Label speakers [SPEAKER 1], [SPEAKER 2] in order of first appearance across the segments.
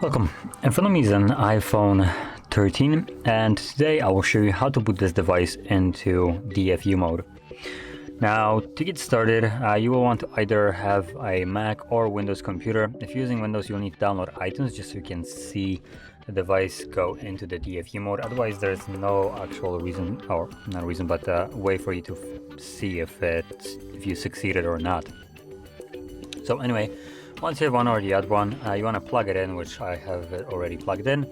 [SPEAKER 1] Welcome. In front of me is an iPhone 13, and today I will show you how to boot this device into DFU mode. Now, to get started, you will want to either have a Mac or Windows computer. If you're using Windows, you'll need to download iTunes just so you can see the device go into the DFU mode. Otherwise, there's no actual reason, or not reason, but way for you to see if you succeeded or not. So anyway, once you have one or the other one, you want to plug it in, which I have already plugged in.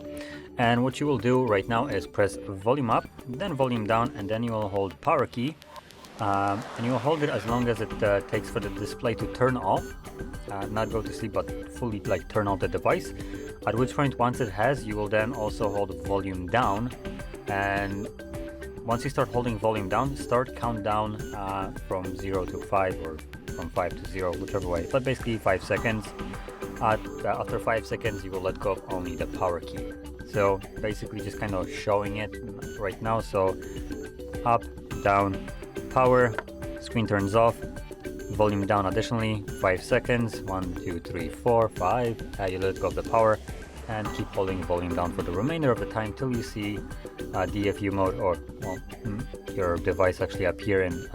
[SPEAKER 1] And what you will do right now is press volume up, then volume down, and then you will hold power key. And you will hold it as long as it takes for the display to turn off, not go to sleep, but fully turn off the device. At which point, once it has, you will then also hold volume down. And once you start holding volume down, start countdown from 0 to 5 or from 5 to 0, whichever way, but basically 5 seconds. After 5 seconds, you will let go of only the power key. So basically just kind of showing it right now. So up, down, power, screen turns off, volume down additionally, 5 seconds, 1, 2, 3, 4, 5, you let go of the power, and keep holding volume down for the remainder of the time till you see DFU mode, or your device actually appear in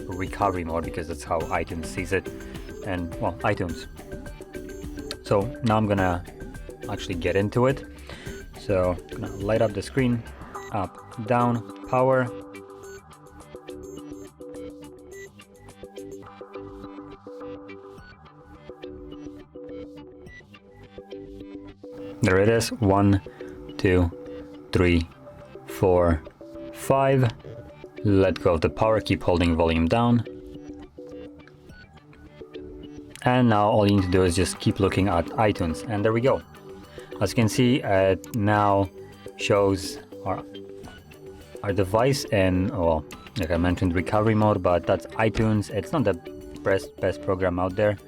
[SPEAKER 1] recovery mode, because that's how iTunes sees it, and iTunes. So now I'm gonna actually get into it. So I'm gonna light up the screen, up, down, power. There it is, 1, 2, 3, 4, 5. Let go of the power, keep holding volume down. And now all you need to do is just keep looking at iTunes, and there we go. As you can see, it now shows our device in, like I mentioned, recovery mode, but that's iTunes. It's not the best program out there,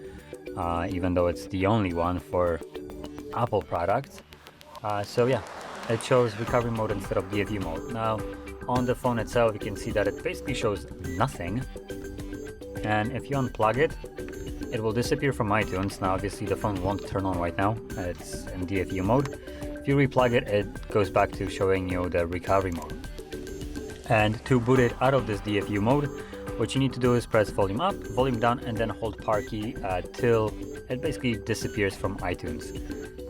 [SPEAKER 1] even though it's the only one for Apple products. So yeah, it shows recovery mode instead of DFU mode. Now on the phone itself, you can see that it basically shows nothing, and if you unplug it, it will disappear from iTunes. Now obviously the phone won't turn on right now, it's in DFU mode. If you replug it, it goes back to showing you the recovery mode. And to boot it out of this DFU mode, what you need to do is press volume up, volume down, and then hold power key till it basically disappears from iTunes.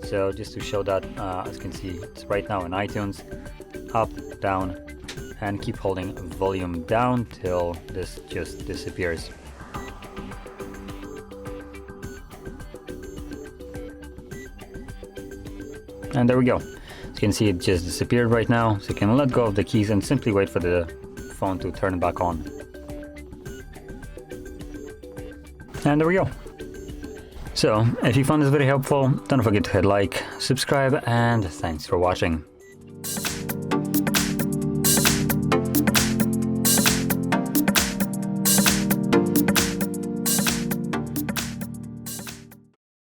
[SPEAKER 1] So just to show that, as you can see, it's right now in iTunes, up, down, and keep holding volume down till this just disappears. And there we go. As you can see, it just disappeared right now. So you can let go of the keys and simply wait for the phone to turn back on. And there we go. So if you found this video helpful, don't forget to hit like, subscribe, and thanks for watching.